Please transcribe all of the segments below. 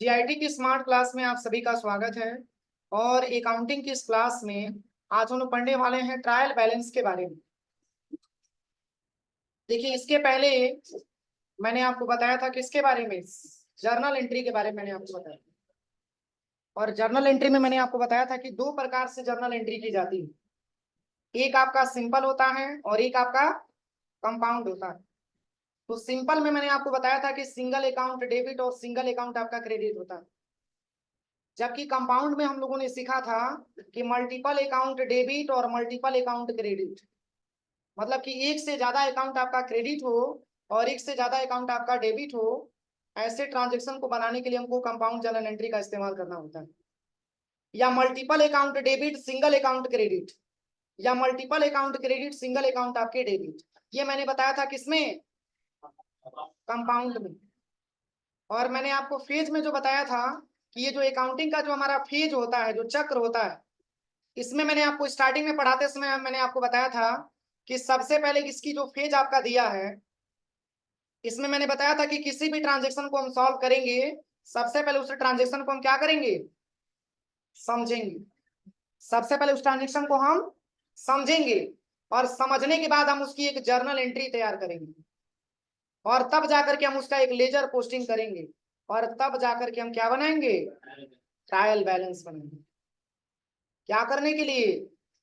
GIT की smart class में आप सभी का स्वागत है। और अकाउंटिंग की इस क्लास में आज हम लोग पढ़ने वाले हैं ट्रायल बैलेंस के बारे में। देखिए, इसके पहले मैंने आपको बताया था किसके बारे में, जर्नल एंट्री के बारे में मैंने आपको बताया। और जर्नल एंट्री में मैंने आपको बताया था कि दो प्रकार से जर्नल एंट्री की जाती है। एक आपका सिंपल होता है और एक आपका कंपाउंड होता है। तो सिंपल में मैंने आपको बताया था कि सिंगल अकाउंट डेबिट और सिंगल अकाउंट आपका क्रेडिट होता है। जबकि कंपाउंड में हम लोगों ने सीखा था कि मल्टीपल अकाउंट डेबिट और मल्टीपल अकाउंट क्रेडिट, मतलब कि एक से ज्यादा अकाउंट आपका क्रेडिट हो और एक से ज्यादा अकाउंट आपका डेबिट हो। ऐसे ट्रांजेक्शन को बनाने के लिए हमको कंपाउंड जर्नल एंट्री का इस्तेमाल करना होता है। या multiple account debit single account credit, या multiple account credit single account आपके डेबिट। ये मैंने बताया था किसमें, कंपाउंड में। और मैंने आपको फेज में जो बताया था कि ये जो अकाउंटिंग का जो हमारा फेज होता है, जो चक्र होता है, इसमें मैंने आपको स्टार्टिंग में पढ़ाते समय मैंने आपको बताया था कि सबसे पहले इसकी जो फेज आपका दिया है, इसमें मैंने बताया था कि किसी भी ट्रांजेक्शन को हम सॉल्व करेंगे, सबसे पहले उस ट्रांजेक्शन को हम क्या करेंगे, समझेंगे। सबसे पहले उस ट्रांजेक्शन को हम समझेंगे और समझने के बाद हम उसकी एक जर्नल एंट्री तैयार करेंगे और तब जाकर के हम उसका एक लेजर पोस्टिंग करेंगे और तब जाकर के हम क्या बनाएंगे, ट्रायल बैलेंस बनाएंगे। क्या करने के लिए,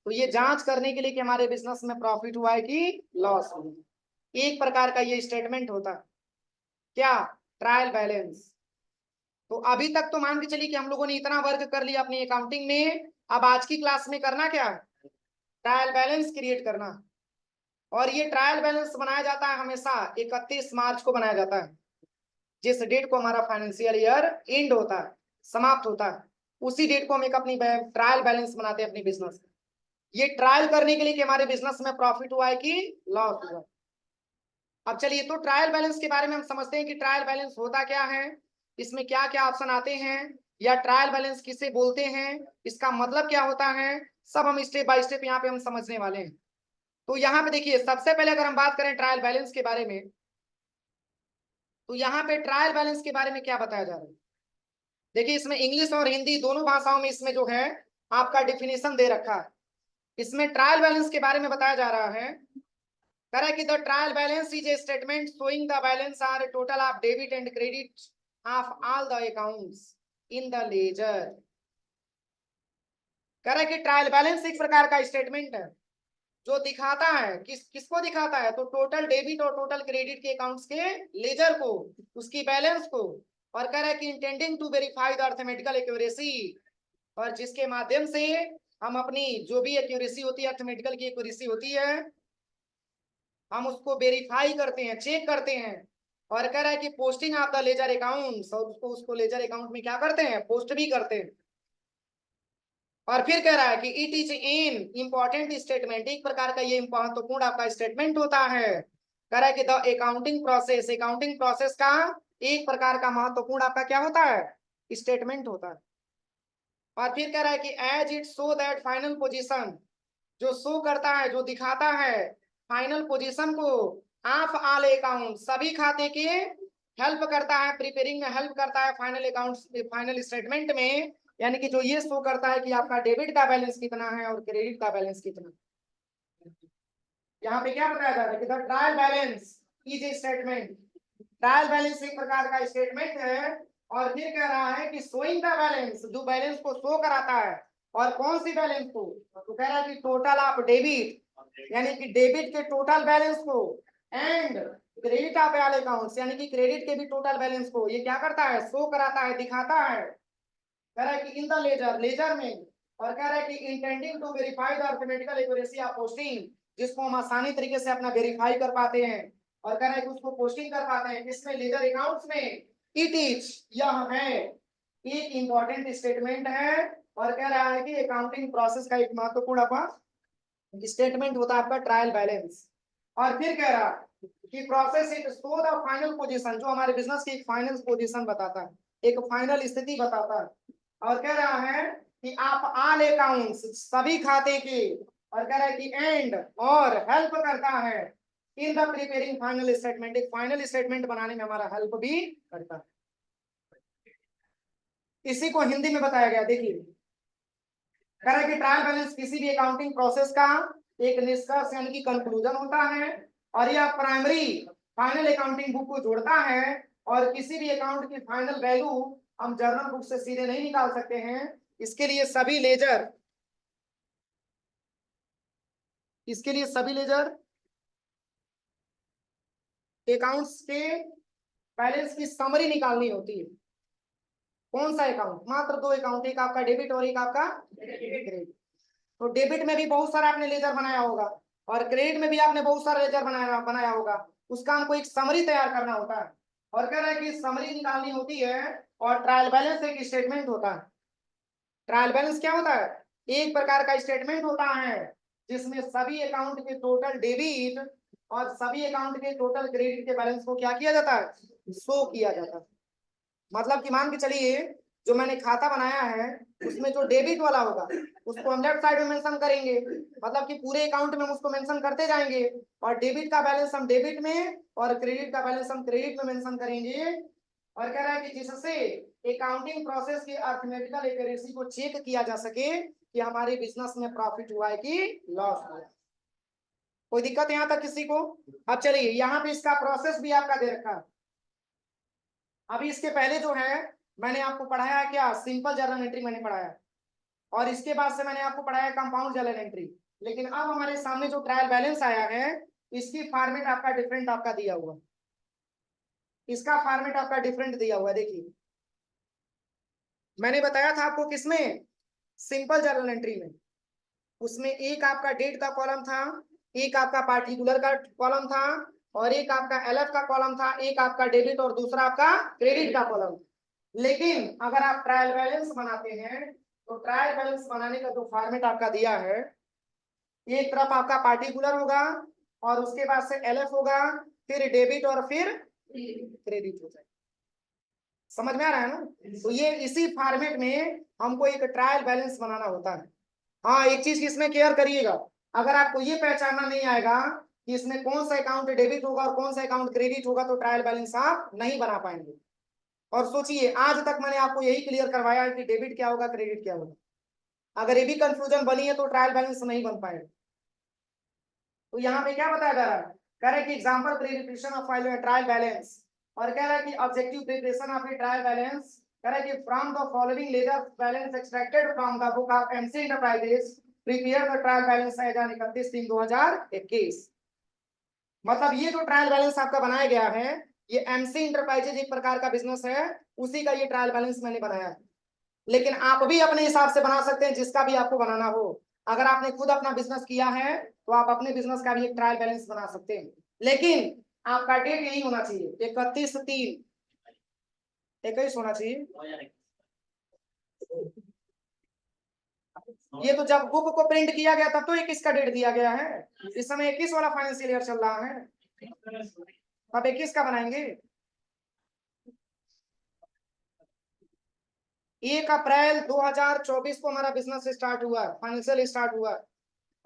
तो ये जांच करने के लिए कि हमारे बिजनेस में प्रॉफिट हुआ है कि लॉस हुआ है। एक प्रकार का ये स्टेटमेंट होता है, क्या, ट्रायल बैलेंस। तो अभी तक तो मान के चलिए कि हम लोगों ने इतना वर्क कर लिया अपनी अकाउंटिंग में। अब आज की क्लास में करना क्या है, ट्रायल बैलेंस क्रिएट करना। और ये ट्रायल बैलेंस बनाया जाता है हमेशा 31 मार्च को बनाया जाता है, जिस डेट को हमारा फाइनेंशियल ईयर एंड होता है, समाप्त होता है। उसी डेट को हम एक अपनी ट्रायल बैलेंस बनाते हैं अपनी बिजनेस। ये ट्रायल करने के लिए कि हमारे बिजनेस में प्रॉफिट हुआ है कि लॉस हुआ। अब चलिए, तो ट्रायल बैलेंस के बारे में हम समझते हैं कि ट्रायल बैलेंस होता क्या है, इसमें क्या क्या ऑप्शन आते हैं, या ट्रायल बैलेंस किसे बोलते हैं, इसका मतलब क्या होता है, सब हम स्टेप बाय स्टेप यहाँ पे हम समझने वाले हैं। तो यहाँ पे देखिए, सबसे पहले अगर हम बात करें ट्रायल बैलेंस के बारे में, तो यहाँ पे ट्रायल बैलेंस के बारे में क्या बताया जा रहा है। देखिए, इसमें इंग्लिश और हिंदी दोनों भाषाओं में इसमें जो है आपका डिफिनेशन दे रखा है। इसमें ट्रायल बैलेंस के बारे में बताया जा रहा है, कह रहा है कि the trial balance is a statement showing the balance or total of debit and credit of all the accounts in the ledger. कह रहा है कि ट्रायल बैलेंस एक प्रकार का स्टेटमेंट है जो दिखाता है, किसको दिखाता है, तो टोटल डेबिट और टोटल क्रेडिट के अकाउंट्स के लेजर को, उसकी बैलेंस को। और कह रहा है कि intending to verify the arithmetical accuracy, और जिसके माध्यम से हम अपनी जो भी एक्यूरेसी होती है, अर्थमेटिकल की एक्यूरेसी होती है, हम उसको वेरीफाई करते हैं, चेक करते हैं। और कह रहा है कि posting of the ledger accounts, और उसको लेजर अकाउंट में क्या करते हैं, पोस्ट भी करते हैं। और फिर कह रहा है कि it is an important statement, एक प्रकार का ये महत्वपूर्ण आपका स्टेटमेंट होता है। कह रहा है कि the accounting process, accounting process का एक प्रकार का महत्वपूर्ण आपका क्या होता है, स्टेटमेंट होता है। और फिर कह रहा है कि as it show that final position, जो शो करता है, जो दिखाता है फाइनल पोजीशन को, ऑफ ऑल अकाउंट, सभी खाते के हेल्प करता है, प्रिपेयरिंग में हेल्प करता है फाइनल अकाउंट, फाइनल स्टेटमेंट में। यानी कि जो ये शो करता है कि आपका डेबिट का बैलेंस कितना है और क्रेडिट का बैलेंस कितना है। यहाँ पे क्या बताया जा रहा है कि the trial balance is a statement, trial balance एक प्रकार का स्टेटमेंट है। और फिर कह रहा है कि शोइंग द बैलेंस, जो बैलेंस को शो कराता है, और कौन सी बैलेंस को, तो कह रहा है कि टोटल ऑफ डेबिट, यानी कि डेबिट के टोटल बैलेंस को, and credit of all accounts, यानी कि क्रेडिट के भी टोटल बैलेंस को ये क्या करता है, शो कराता है, दिखाता है। कह रहा है कि इन द लेजर, लेजर में। और कह रहा है कि intending to verify the arithmetical accuracy of posting, जिसको हम आसानी तरीके से अपना वेरीफाई कर पाते हैं। और कह रहा है कि उसको पोस्टिंग कर पाते हैं किसमें, लेजर अकाउंट्स में। इट इज, यह है एक इंपॉर्टेंट स्टेटमेंट है। और कह रहा है कि अकाउंटिंग प्रोसेस का एक महत्वपूर्ण आपका स्टेटमेंट होता है आपका ट्रायल बैलेंस। और फिर कह रहा है कि process it show the final position, जो हमारे बिजनेस की एक फाइनल पोजीशन बताता है, एक फाइनल स्थिति बताता है। और कह रहा है कि आप ऑल अकाउंट्स, सभी खाते की। और कह रहा है कि एंड, और हेल्प करता है in the preparing final statement, एक फाइनल स्टेटमेंट बनाने में हमारा हेल्प भी करता है। इसी को हिंदी में बताया गया। देखिए, कह रहा है कि ट्रायल बैलेंस किसी भी अकाउंटिंग प्रोसेस का एक निष्कर्ष यानी कि कंक्लूजन होता है, और यह प्राइमरी फाइनल अकाउंटिंग बुक को जोड़ता है, और किसी भी अकाउंट की फाइनल वैल्यू हम जर्नल बुक से सीधे नहीं निकाल सकते हैं। इसके लिए सभी लेजर अकाउंट्स के बैलेंस की समरी निकालनी होती है। कौन सा अकाउंट? मात्र दो अकाउंट, एक आपका डेबिट और एक आपका क्रेडिट। तो डेबिट में भी बहुत सारा आपने लेजर बनाया होगा, और क्रेडिट में भी आपने बहुत सारा लेजर बनाया होगा। उसका हमको एक समरी तैयार करना होता है, और कह रहा है कि समरी निकालनी होती है, और ट्रायल बैलेंस एक स्टेटमेंट होता है। ट्रायल बैलेंस क्या होता है? एक प्रकार का स्टेटमेंट होता है जिसमें सभी अकाउंट के टोटल डेबिट और सभी अकाउंट के टोटल क्रेडिट के बैलेंस को क्या किया जाता है? शो किया जाता है। मतलब कि मान के चलिए, जो मैंने खाता बनाया है उसमें जो डेबिट वाला होगा उसको हम लेफ्ट साइड में मेंशन करेंगे, मतलब कि पूरे अकाउंट में हम उसको मेंशन करते जाएंगे, और डेबिट का बैलेंस हम डेबिट में और क्रेडिट का बैलेंस हम क्रेडिट में मेंशन करेंगे। और कह रहा है कि जिससे अकाउंटिंग प्रोसेस की अर्थमेटिकल एक्यूरेसी को चेक किया जा सके कि हमारे बिजनेस में प्रॉफिट हुआ है कि लॉस हुआ है। कोई दिक्कत यहाँ तक किसी को? अब चलिए, यहाँ पे इसका प्रोसेस भी आपका दे रखा है। अभी इसके पहले जो है मैंने आपको पढ़ाया है क्या? सिंपल जर्नल एंट्री मैंने पढ़ाया, और इसके बाद से मैंने आपको पढ़ाया कंपाउंड जर्नल एंट्री। लेकिन अब हमारे सामने जो ट्रायल बैलेंस आया है, इसकी फॉर्मेट आपका डिफरेंट आपका दिया हुआ, इसका फॉर्मेट आपका डिफरेंट दिया हुआ है। देखिए, मैंने बताया था आपको किसमें? सिंपल जर्नल एंट्री में। उसमें एक आपका डेट का कॉलम था, एक आपका पार्टिकुलर का कॉलम था, और एक आपका एलएफ का कॉलम था, एक आपका डेबिट और दूसरा आपका क्रेडिट का कॉलम। लेकिन अगर आप ट्रायल बैलेंस बनाते हैं तो ट्रायल बैलेंस बनाने का जो फॉर्मेट आपका दिया है, एक तरफ आपका पार्टिकुलर होगा और उसके बाद से एलएफ होगा, फिर डेबिट और फिर क्रेडिट हो जाएगा। समझ में आ रहा है ना? तो ये इसी फॉर्मेट में हमको एक ट्रायल बैलेंस बनाना होता है। हाँ, एक चीज इसमें केयर करिएगा, अगर आपको ये पहचानना नहीं आएगा कि इसमें कौन सा अकाउंट डेबिट होगा और कौन सा अकाउंट क्रेडिट होगा, तो ट्रायल बैलेंस आप नहीं बना पाएंगे। और सोचिए, आज तक मैंने आपको यही क्लियर करवाया है कि डेबिट क्या होगा, क्रेडिट क्या होगा। अगर ये भी कंफ्यूजन बनी है तो ट्रायल बैलेंस नहीं बन पाएगा। तो यहाँ पे क्या बताया जा रहा है? कह रहा है कि example preparation of trial balance, और कह रहा है कि objective preparation of a trial balance. कह रहा है कि from the following ledger balance extracted from the book of MC enterprises prepare the trial balance as on 31/3/2021। मतलब ये जो ट्रायल बैलेंस आपका बनाया गया है, ये एमसी इंटरप्राइजेज एक प्रकार का बिजनेस है, उसी का ये ट्रायल बैलेंस मैंने बनाया है। लेकिन आप भी अपने हिसाब से बना सकते हैं, जिसका भी आपको बनाना हो। अगर आपने खुद अपना बिजनेस किया है तो आप अपने बिजनेस का भी एक ट्रायल बैलेंस बना सकते हैं, लेकिन आपका डेट यही होना चाहिए 31/3/21 होना चाहिए। ये तो जब बुक को प्रिंट किया गया तब तो 21 का डेट दिया गया है। इस समय 21 वाला फाइनेंशियल ईयर चल रहा है, तब 21 का बनाएंगे। 1 अप्रैल 2024 को हमारा बिजनेस स्टार्ट हुआ, फाइनेंशियल स्टार्ट हुआ,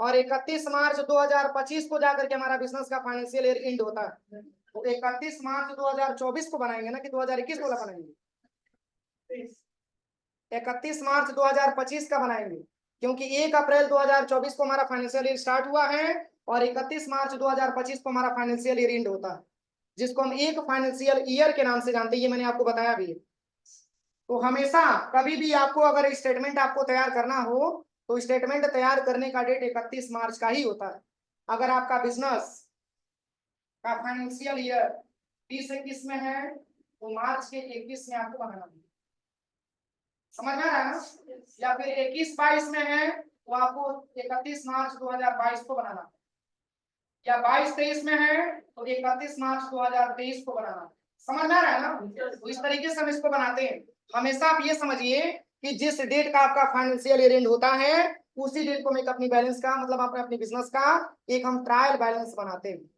और 31 मार्च 2025 को जाकर के हमारा बिजनेस का फाइनेंशियल ईयर एंड होता है। तो 31 मार्च 2024 को बनाएंगे ना कि 2021 को बनाएंगे? 31 मार्च 2025 का बनाएंगे, क्योंकि 1 अप्रैल 2024 को हमारा फाइनेंशियल ईयर स्टार्ट हुआ है, और 31 मार्च 2025 को हमारा फाइनेंशियल ईयर एंड होता है, जिसको हम एक फाइनेंशियल ईयर के नाम से जानते हैं। ये मैंने आपको बताया भी है। तो हमेशा कभी भी आपको अगर स्टेटमेंट आपको तैयार करना हो तो स्टेटमेंट तैयार करने का डेट 31 मार्च का ही होता है। अगर आपका बिजनेस का फाइनेंशियल ईयर 20-21 में है तो मार्च के 21 में आपको बनाना है। समझ में आ रहा है ना? या फिर 21-22 में है तो आपको 31 मार्च 2022 को बनाना है, या 22-23 में है तो 31 मार्च 2023 को बनाना है। समझ में आ रहा है ना? तो इस तरीके से हम इसको बनाते हैं। हमेशा आप ये समझिए कि जिस डेट का आपका फाइनेंशियल ईयर एंड होता है उसी डेट को मैं अपनी बैलेंस का मतलब अपने बिजनेस का एक हम ट्रायल बैलेंस बनाते हैं।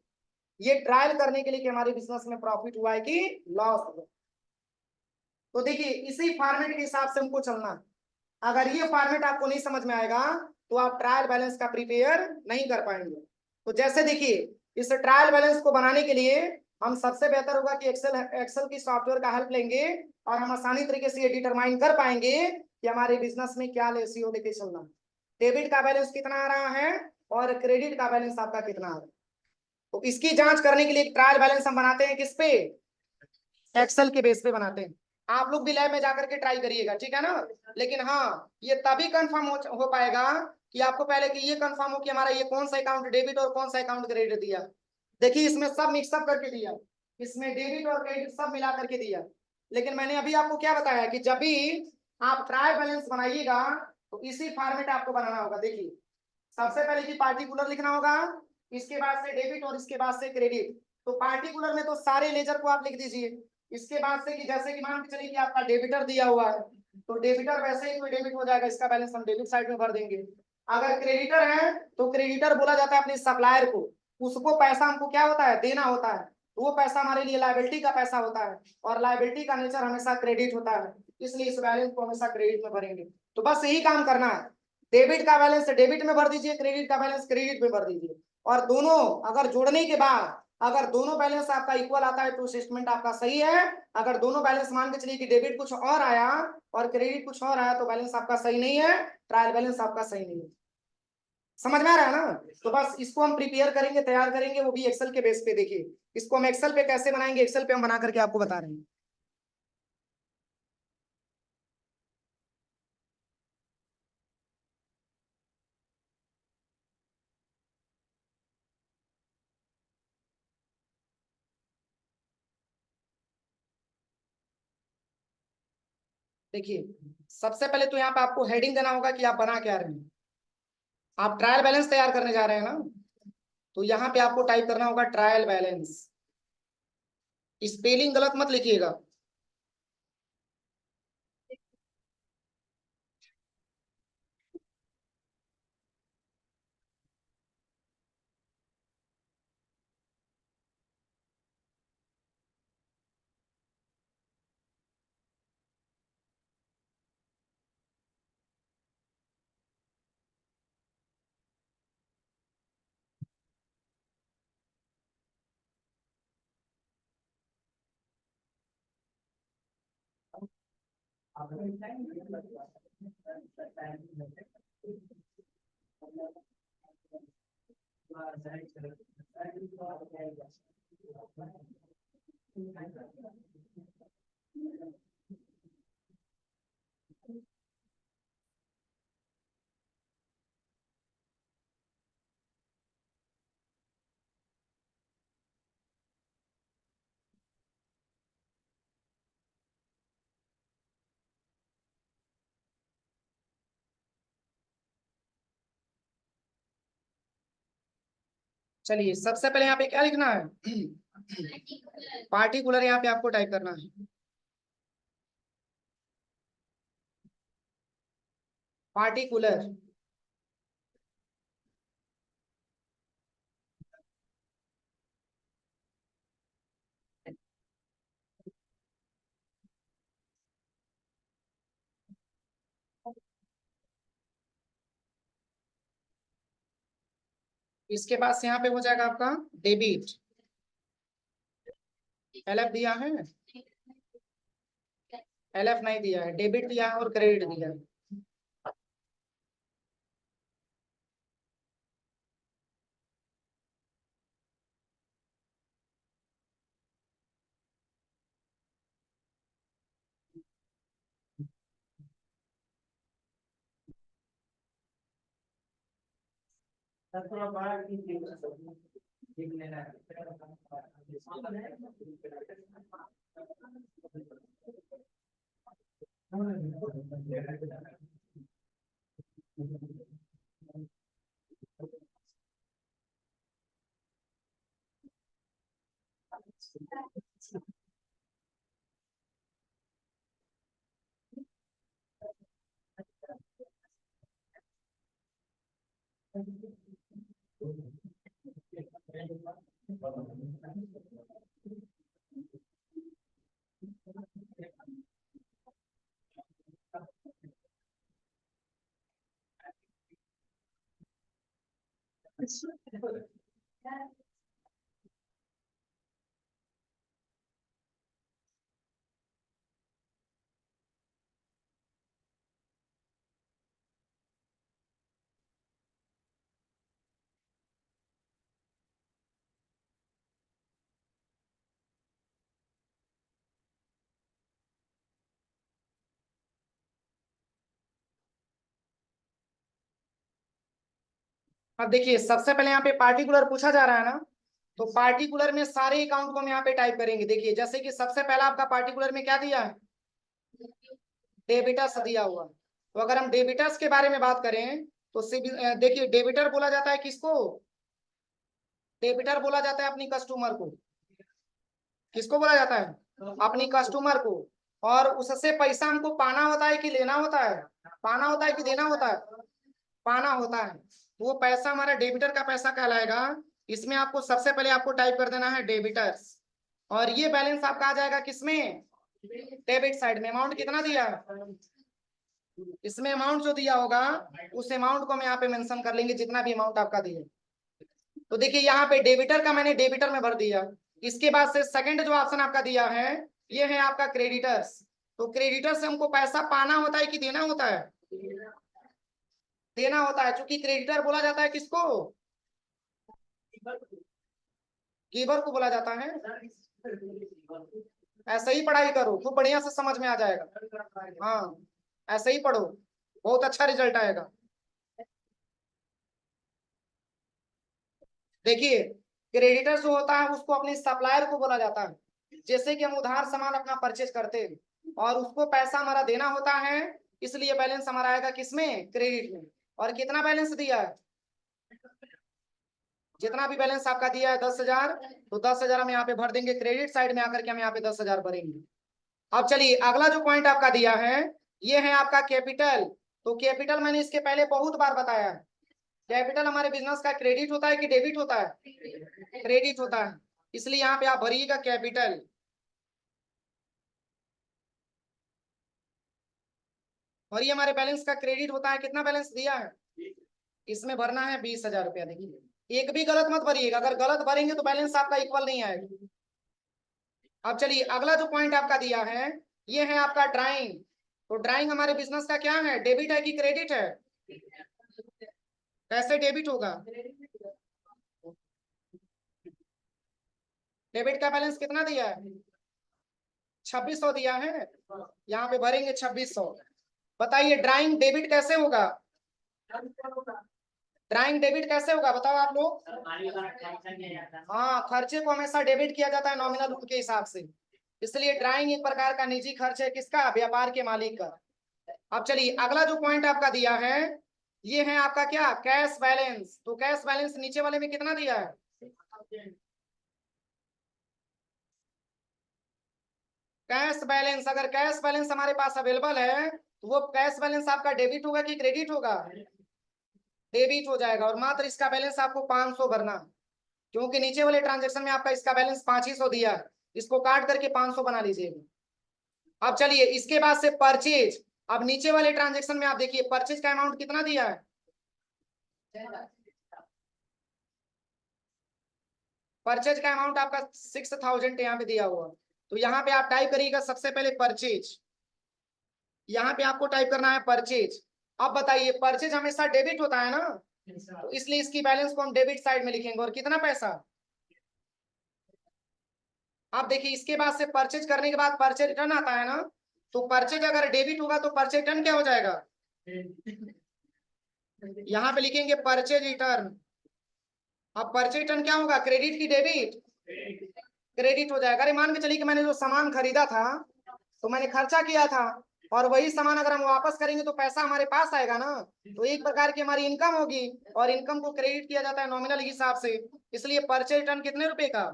ये ट्रायल करने के लिए कि हमारे बिजनेस में प्रॉफिट हुआ है कि लॉस हुआ। तो देखिए, इसी फॉर्मेट के हिसाब से हमको चलना है। अगर ये फॉर्मेट आपको नहीं समझ में आएगा तो आप ट्रायल बैलेंस का प्रिपेयर नहीं कर पाएंगे। तो जैसे देखिए, इस ट्रायल बैलेंस को बनाने के लिए हम सबसे बेहतर होगा कि एक्सेल एक्सेल की सॉफ्टवेयर का हेल्प लेंगे और हम आसानी तरीके से ये डिटरमाइन कर पाएंगे कि हमारे बिजनेस में क्या रेशियो लेके चलना है, डेबिट का बैलेंस कितना आ रहा है और क्रेडिट का बैलेंस आपका कितना आ रहा है। तो इसकी जांच करने के लिए एक ट्रायल बैलेंस हम बनाते हैं, किस पे, एक्सेल के बेस पे बनाते हैं। आप लोग भी लैब में जाकर के ट्राई करिएगा, ठीक है ना। लेकिन हाँ, ये तभी कंफर्म हो पाएगा कि आपको पहले कि ये कंफर्म हो कि हमारा ये कौन सा अकाउंट डेबिट और कौन सा अकाउंट क्रेडिट दिया। देखिए इसमें सब मिक्सअप करके दिया, इसमें डेबिट और क्रेडिट सब मिला करके दिया। लेकिन मैंने अभी आपको क्या बताया कि जब भी आप ट्रायल बैलेंस बनाइएगा तो इसी फॉर्मेट आपको बनाना होगा। देखिए सबसे पहले कि पार्टिकुलर लिखना होगा, इसके बाद से डेबिट और इसके बाद से क्रेडिट। तो पार्टिकुलर में तो सारे लेजर को आप लिख दीजिए। इसके बाद से कि जैसे कि मान के चलिए कि आपका डेबिटर दिया हुआ है तो डेबिटर वैसे ही कोई डेबिट हो जाएगा, इसका बैलेंस हम डेबिट साइड में भर देंगे। अगर क्रेडिटर है तो क्रेडिटर बोला जाता है अपने सप्लायर को, उसको पैसा हमको क्या होता है, देना होता है, तो वो पैसा हमारे लिए लायबिलिटी का पैसा होता है और लायबिलिटी का नेचर हमेशा क्रेडिट होता है, इसलिए इस बैलेंस को हमेशा क्रेडिट में भरेंगे। तो बस यही काम करना है, डेबिट का बैलेंस डेबिट में भर दीजिए, क्रेडिट का बैलेंस क्रेडिट में भर दीजिए। और दोनों अगर जोड़ने के बाद अगर दोनों बैलेंस आपका इक्वल आता है तो स्टेटमेंट आपका सही है। अगर दोनों बैलेंस मान के चलिए कि डेबिट कुछ और आया और क्रेडिट कुछ और आया तो बैलेंस आपका सही नहीं है, ट्रायल बैलेंस आपका सही नहीं है। समझ में आ रहा है ना। तो बस इसको हम प्रिपेयर करेंगे, तैयार करेंगे, वो भी एक्सेल के बेस पे। देखिए इसको हम एक्सेल पे कैसे बनाएंगे, एक्सेल पे हम बना करके आपको बता रहे हैं। देखिए सबसे पहले तो यहाँ पे आपको हेडिंग देना होगा कि आप बना क्या रहे हैं। आप ट्रायल बैलेंस तैयार करने जा रहे हैं ना, तो यहाँ पे आपको टाइप करना होगा ट्रायल बैलेंस। स्पेलिंग गलत मत लिखिएगा। चलिए सबसे पहले यहाँ पे क्या लिखना है, पार्टिकुलर यहाँ पे आपको टाइप करना है। पार्टिकुलर इसके पास यहाँ पे हो जाएगा आपका डेबिट, एलएफ दिया है, एलएफ नहीं दिया है, डेबिट दिया है और क्रेडिट दिया है। अब देखिए सबसे पहले यहाँ पे पार्टिकुलर पूछा जा रहा है ना, तो पार्टिकुलर में सारे अकाउंट को हम यहाँ पे टाइप करेंगे। देखिए जैसे कि सबसे पहला आपका पार्टिकुलर में क्या दिया है, डेबिटर्स दिया हुआ। तो अगर हम डेबिटर्स के बारे में बात करें तो देखिए डेबिटर बोला जाता है किसको, डेबिटर बोला जाता है अपनी कस्टमर को। किसको बोला जाता है, अपनी कस्टमर को। और उससे पैसा हमको पाना होता है कि लेना होता है, पाना होता है कि देना होता है, पाना होता है। तो वो पैसा हमारा डेबिटर का पैसा कहलाएगा। इसमें आपको सबसे पहले आपको टाइप कर देना है डेबिटर्स, और ये बैलेंस आपका आ जाएगा किसमें, डेबिट साइड में। अमाउंट कितना दिया है, इसमें अमाउंट जो दिया होगा उस अमाउंट को हम यहाँ पे मेंशन कर लेंगे, जितना भी अमाउंट आपका दिया। तो देखिए यहाँ पे डेबिटर का मैंने डेबिटर में भर दिया। इसके बाद से सेकंड जो ऑप्शन आपका दिया है ये है आपका क्रेडिटर्स। तो क्रेडिटर से हमको पैसा पाना होता है कि देना होता है, देना होता है। क्योंकि क्रेडिटर बोला जाता है किसको, गिवर को बोला जाता है। ऐसे ही पढ़ाई करो, खूब बढ़िया से समझ में आ जाएगा। हाँ ऐसे ही पढ़ो, बहुत अच्छा रिजल्ट आएगा। देखिए क्रेडिटर जो होता है उसको अपने सप्लायर को बोला जाता है। जैसे कि हम उधार सामान अपना परचेज करते हैं और उसको पैसा हमारा देना होता है, इसलिए बैलेंस हमारा आएगा किसमें, क्रेडिट में। और कितना बैलेंस दिया है, जितना भी बैलेंस आपका दिया है 10,000, तो 10,000 हम यहाँ पे भर देंगे क्रेडिट साइड में आकर के, हम यहाँ पे 10,000 भरेंगे। अब चलिए अगला जो पॉइंट आपका दिया है ये है आपका कैपिटल। तो कैपिटल मैंने इसके पहले बहुत बार बताया है, कैपिटल हमारे बिजनेस का क्रेडिट होता है कि डेबिट होता है, क्रेडिट होता है। इसलिए यहाँ पे आप भरिएगा कैपिटल। और ये हमारे बैलेंस का क्रेडिट होता है। कितना बैलेंस दिया है, इसमें भरना है 20,000 रुपया। देखिए एक भी गलत मत भरिएगा, अगर गलत भरेंगे तो बैलेंस आपका इक्वल नहीं आएगा। अब चलिए अगला जो पॉइंट आपका दिया है ये है आपका ड्राइंग। तो ड्राइंग हमारे बिजनेस का क्या है, डेबिट है कि क्रेडिट है, कैसे डेबिट होगा, डेबिट का बैलेंस कितना दिया है, 2600 दिया है। यहाँ पे भरेंगे 2600। बताइए ड्राइंग डेबिट कैसे होगा, ड्राइंग डेबिट कैसे होगा बताओ आप लोग। हाँ खर्चे को हमेशा डेबिट किया जाता है नॉमिनल के हिसाब से। इसलिए ड्राइंग एक प्रकार का निजी खर्च है, किसका, व्यापार के मालिक का। अब चलिए अगला जो पॉइंट आपका दिया है ये है आपका क्या, कैश बैलेंस। तो कैश बैलेंस नीचे वाले में कितना दिया है, कैश बैलेंस। अगर कैश बैलेंस हमारे पास अवेलेबल है तो वो कैश बैलेंस आपका डेबिट होगा कि क्रेडिट होगा, डेबिट हो जाएगा। और मात्र इसका बैलेंस आपको 500 भरना, क्योंकि नीचे वाले ट्रांजेक्शन में आपका इसका बैलेंस 500 दिया है, इसको काट करके 500 बना लीजिएगा। अब चलिए इसके बाद से परचेज। अब नीचे वाले ट्रांजेक्शन में आप देखिए परचेज का अमाउंट कितना दिया है, परचेज का अमाउंट आपका 6,000 यहाँ पे दिया हुआ। तो यहाँ पे आप टाइप करिएगा सबसे पहले परचेज, यहाँ पे आपको टाइप करना है परचेज। अब बताइए परचेज हमेशा डेबिट होता है ना, तो इसलिए इसकी बैलेंस को हम डेबिट साइड में लिखेंगे। और कितना पैसा, आप देखिए इसके बाद से परचेज करने के बाद परचेज रिटर्न आता है ना, तो परचेज अगर डेबिट होगा तो परचेज रिटर्न क्या हो जाएगा, यहाँ पे लिखेंगे परचेज रिटर्न। अब परचेज रिटर्न क्या होगा, क्रेडिट की डेबिट, क्रेडिट हो जाएगा। अरे मान के चलिए कि मैंने जो सामान खरीदा था तो मैंने खर्चा किया था, और वही सामान अगर हम वापस करेंगे तो पैसा हमारे पास आएगा ना, तो एक प्रकार की हमारी इनकम होगी। और इनकम को क्रेडिट किया जाता है नॉमिनल हिसाब से। इसलिए परचेज रिटर्न कितने रुपए का,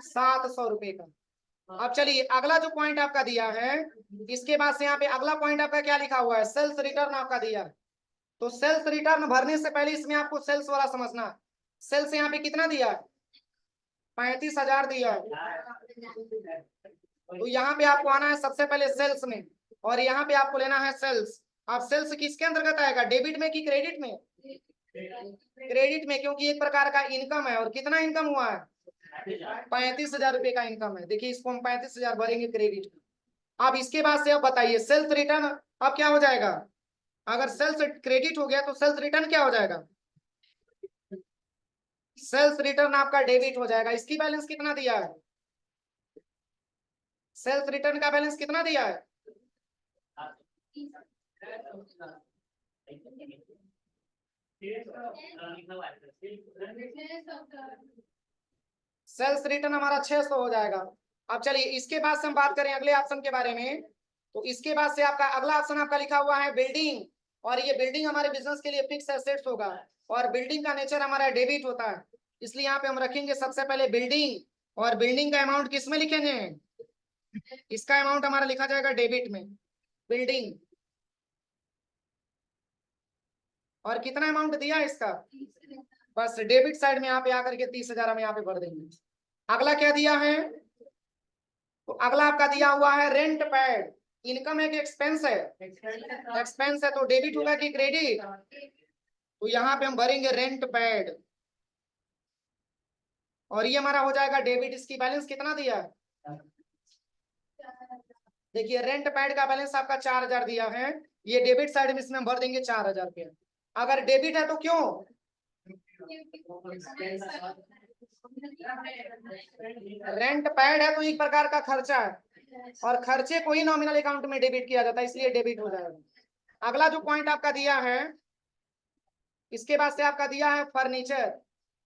700 रुपए का। अब चलिए अगला जो पॉइंट आपका दिया है इसके बाद से यहाँ पे अगला पॉइंट आपका क्या लिखा हुआ है, सेल्स रिटर्न आपका दिया है। तो सेल्स रिटर्न भरने से पहले इसमें आपको सेल्स वाला समझना है। सेल्स यहाँ पे कितना दिया है, 35,000 दिया है। तो यहाँ पे आपको आना है सबसे पहले सेल्स में, और यहाँ पे आपको लेना है सेल्स। आप सेल्स किसके अंतर्गत आएगा, डेबिट में कि क्रेडिट में, क्रेडिट में, क्योंकि एक प्रकार का इनकम है। और कितना इनकम हुआ है, 35,000 रुपए का इनकम है। देखिए इसको हम 35,000 भरेंगे क्रेडिट। अब इसके बाद से अब बताइए सेल्स रिटर्न अब क्या हो जाएगा, अगर सेल्स क्रेडिट हो गया तो सेल्स रिटर्न क्या हो जाएगा, सेल्स रिटर्न आपका डेबिट हो जाएगा। इसकी बैलेंस कितना दिया है, सेल्स रिटर्न का बैलेंस कितना दिया है, सेल्स रिटर्न हमारा 600 हो जाएगा। अब चलिए इसके बाद से हम बात करें अगले ऑप्शन के बारे में। तो इसके बाद से आपका अगला ऑप्शन आपका लिखा हुआ है बिल्डिंग, और ये बिल्डिंग हमारे बिजनेस के लिए फिक्स एसेट्स होगा, और बिल्डिंग का नेचर हमारा डेबिट होता है, इसलिए यहाँ पे हम रखेंगे सबसे पहले बिल्डिंग, और बिल्डिंग का अमाउंट किस में लिखेंगे, इसका अमाउंट हमारा लिखा जाएगा डेबिट में, बिल्डिंग। और कितना अमाउंट दिया इसका, बस डेबिट साइड में यहाँ पे आकर के 30,000 हम यहाँ पे भर देंगे। अगला क्या दिया है, तो अगला आपका दिया हुआ है रेंट पैड। इनकम है कि एक्सपेंस है, एक्सपेंस है, तो डेबिट होगा कि क्रेडिट, तो यहाँ पे हम भरेंगे रेंट पैड, और ये हमारा हो जाएगा डेबिट। इसकी बैलेंस कितना दिया है, देखिए रेंट पैड का बैलेंस आपका 4,000 दिया है, ये डेबिट साइड में इसमें हम भर देंगे 4,000 रुपया। अगर डेबिट है तो क्यों, रेंट पैड है तो एक प्रकार का खर्चा है, और खर्चे को ही नॉमिनल अकाउंट में डेबिट किया जाता है, इसलिए डेबिट हो जाएगा। अगला जो पॉइंट आपका दिया है, इसके बाद से आपका दिया है फर्नीचर।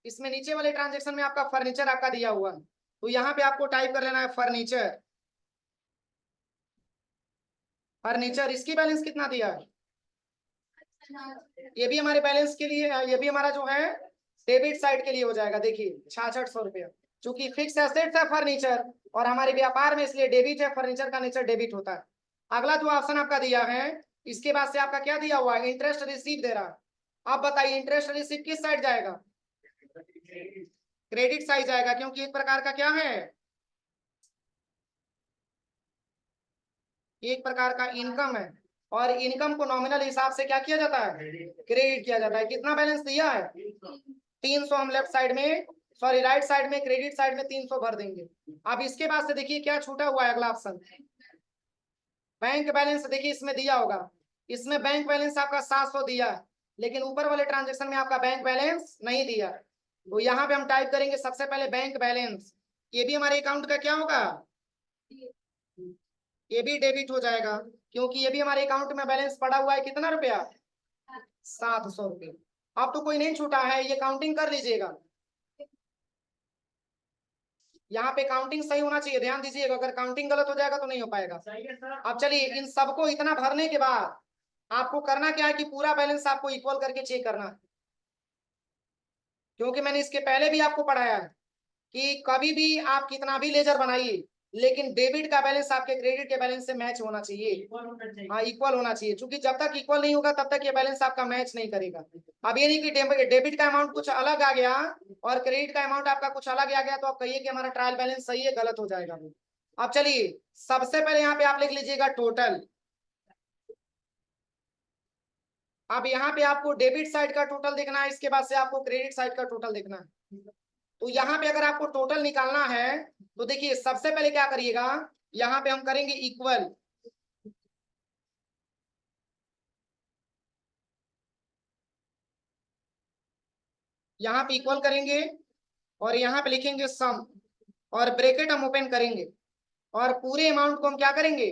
इसमें नीचे वाले ट्रांजेक्शन में आपका फर्नीचर आपका दिया हुआ है, तो यहाँ पे आपको टाइप कर लेना है फर्नीचर। फर्नीचर इसकी बैलेंस कितना दिया है, ये भी हमारे बैलेंस के लिए, ये भी हमारा जो है डेबिट साइड के लिए हो जाएगा। देखिए 6600 रुपया, चूंकि फिक्स एसेट्स है फर्नीचर और हमारे व्यापार में, इसलिए डेबिट है, फर्नीचर का नेचर डेबिट होता है। अगला जो ऑप्शन आपका दिया है, इसके बाद से आपका क्या दिया हुआ है, इंटरेस्ट रिसीव दे रहा है। आप बताइए इंटरेस्ट रिसीव किस साइड जाएगा, क्रेडिट साइड जाएगा, क्योंकि एक प्रकार का क्या है, एक प्रकार का इनकम है, और इनकम को नॉमिनल हिसाब से क्या किया जाता है, क्रेडिट किया जाता है। कितना बैलेंस दिया है, 300 हम लेफ्ट साइड में, सॉरी राइट साइड में, क्रेडिट साइड में 300 भर देंगे। अब इसके बाद से देखिए क्या छूटा हुआ है, अगला ऑप्शन बैंक बैलेंस। देखिए इसमें दिया होगा, इसमें बैंक बैलेंस आपका 700 दिया है, लेकिन ऊपर वाले ट्रांजेक्शन में आपका बैंक बैलेंस नहीं दिया, तो यहाँ पे हम टाइप करेंगे सबसे पहले बैंक बैलेंस। ये भी हमारे अकाउंट का क्या होगा, ये भी डेबिट हो जाएगा, क्योंकि ये भी हमारे अकाउंट में बैलेंस पड़ा हुआ है, कितना रुपया, 700 रुपया। अब तो कोई नहीं छूटा है, ये काउंटिंग कर लीजिएगा, यहाँ पे काउंटिंग सही होना चाहिए, ध्यान दीजिएगा, अगर काउंटिंग गलत हो जाएगा तो नहीं हो पाएगा। अब चलिए इन सबको इतना भरने के बाद आपको करना क्या है कि पूरा बैलेंस आपको इक्वल करके चेक करना है, क्योंकि मैंने इसके पहले भी आपको पढ़ाया है कि कभी भी आप कितना भी लेजर बनाइए, लेकिन डेबिट का बैलेंस आपके क्रेडिट के बैलेंस से मैच होना चाहिए, हाँ इक्वल होना चाहिए, क्योंकि जब तक इक्वल नहीं होगा तब तक ये बैलेंस आपका मैच नहीं करेगा। अब ये नहीं कि डेबिट का अमाउंट कुछ अलग आ गया और क्रेडिट का अमाउंट आपका कुछ अलग आ गया तो आप कहिए कि हमारा ट्रायल बैलेंस सही है, गलत हो जाएगा। अब चलिए सबसे पहले यहाँ पे आप लिख लीजिएगा टोटल। अब यहाँ पे आपको डेबिट साइड का टोटल देखना है, इसके बाद से आपको क्रेडिट साइड का टोटल देखना है। तो यहाँ पे अगर आपको टोटल निकालना है तो देखिए सबसे पहले क्या करिएगा, यहाँ पे हम करेंगे इक्वल, यहाँ पे इक्वल करेंगे और यहाँ पे लिखेंगे सम, और ब्रैकेट हम ओपन करेंगे, और पूरे अमाउंट को हम क्या करेंगे,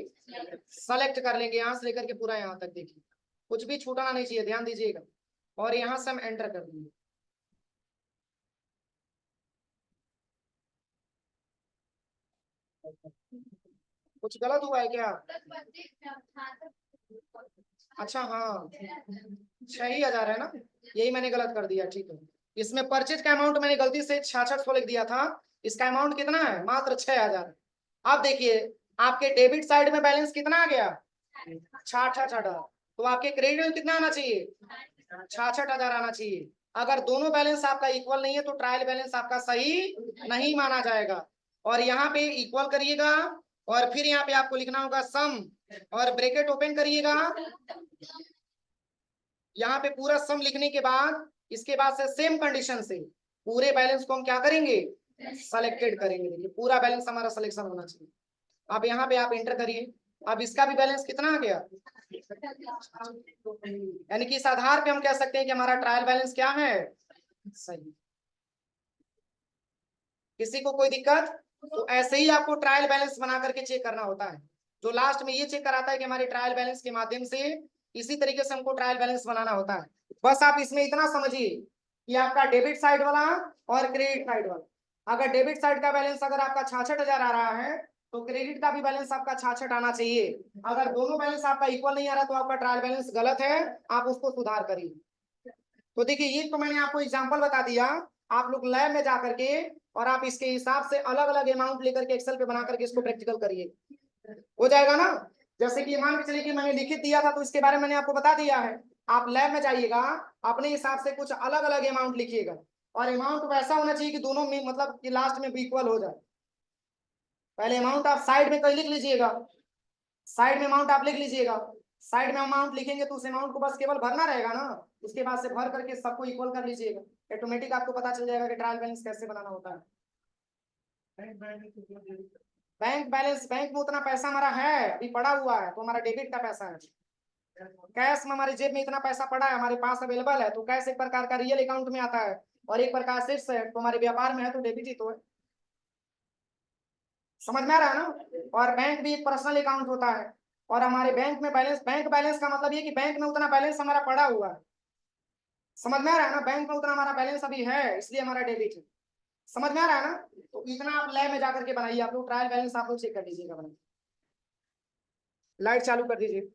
सेलेक्ट कर लेंगे, यहाँ से लेकर के पूरा यहाँ तक। देखिए कुछ भी छूटना नहीं चाहिए, ध्यान दीजिएगा, और यहाँ से हम एंटर कर देंगे। कुछ गलत हुआ है क्या, अच्छा हाँ 6,000 है ना, यही मैंने गलत कर दिया, ठीक है। इसमें परचेज का अमाउंट मैंने गलती से 6600 लिख दिया था, इसका अमाउंट कितना है, मात्र 6,000। अब देखिए आपके डेबिट साइड में बैलेंस कितना आ गया, 66,000, तो आपके क्रेडिट में कितना आना चाहिए, 66,000 आना चाहिए। अगर दोनों बैलेंस आपका इक्वल नहीं है तो ट्रायल बैलेंस आपका सही नहीं माना जाएगा, और यहाँ पे इक्वल करिएगा, और फिर यहाँ पे आपको लिखना होगा सम, और ब्रैकेट ओपन करिएगा, यहाँ पे पूरा सम लिखने के बाद इसके बाद से सेम कंडीशन से पूरे बैलेंस को हम क्या करेंगे, सेलेक्टेड करेंगे। देखिए पूरा बैलेंस हमारा सिलेक्शन होना चाहिए। अब यहाँ पे आप एंटर करिए, अब इसका भी बैलेंस कितना आ गया, यानी कि इस आधार पे हम कह सकते हैं कि हमारा ट्रायल बैलेंस क्या है, सही। किसी को कोई दिक्कत, तो ऐसे ही आपको ट्रायल बैलेंस बना करके चेक करना होता है, जो लास्ट में ये चेक कराता है कि हमारे ट्रायल बैलेंस के माध्यम से इसी तरीके से हमको ट्रायल बैलेंस बनाना होता है। बस आप इसमें इतना समझिए कि आपका डेबिट साइड वाला और क्रेडिट साइड वाला, अगर डेबिट साइड का बैलेंस अगर आपका 66,000 आ रहा है तो क्रेडिट का भी बैलेंस आपका 66 आना चाहिए। अगर दोनों बैलेंस आपका इक्वल नहीं आ रहा तो आपका ट्रायल बैलेंस गलत है, आप उसको सुधार करिए। तो देखिए ये तो मैंने आपको एग्जांपल बता दिया, आप लोग लैब में जा करके और आप इसके हिसाब से अलग अलग अमाउंट लेकर के एक्सेल पे बना करके इसको प्रैक्टिकल करिए, हो जाएगा ना। जैसे कि मान के चलिए कि मैंने लिखित दिया था तो इसके बारे में मैंने आपको बता दिया है, आप लैब में जाइएगा, अपने हिसाब से कुछ अलग अलग अमाउंट लिखिएगा और अमाउंट वैसा होना चाहिए कि दोनों में मतलब कि लास्ट में इक्वल हो जाए। पहले अमाउंट आप साइड में कहीं लिख लीजिएगा, साइड में अमाउंट आप लिख लीजिएगा, साइड में अमाउंट लिखेंगे तो उस अमाउंट को बस केवल भरना रहेगा ना, उसके बाद से भर करके सबको इक्वल कर लीजिएगा, ऑटोमेटिक आपको पता चल जाएगा कि ट्रायल बैलेंस कैसे बनाना होता है। बैंक बैलेंस, बैंक में उतना पैसा हमारा है अभी पड़ा हुआ है तो हमारा डेबिट का पैसा है। कैश में हमारी जेब में इतना पैसा पड़ा है हमारे पास अवेलेबल है तो कैश एक प्रकार का रियल अकाउंट में आता है और एक प्रकार से तो हमारे व्यापार में है तो डेबिट ही तो है। समझ में आ रहा है ना। और बैंक भी एक पर्सनल अकाउंट होता है और हमारे बैंक में बैलेंस, बैंक बैलेंस का मतलब ये कि बैंक में उतना बैलेंस हमारा पड़ा हुआ है। समझ में आ रहा है ना, बैंक में उतना हमारा बैलेंस अभी है इसलिए हमारा डेबिट है। समझ में आ रहा है ना। तो इतना आप लैब में जाकर के बनाइए, आप लोग ट्रायल बैलेंस आप लोग चेक कर लीजिएगा। बनाइए, लाइट चालू कर दीजिए।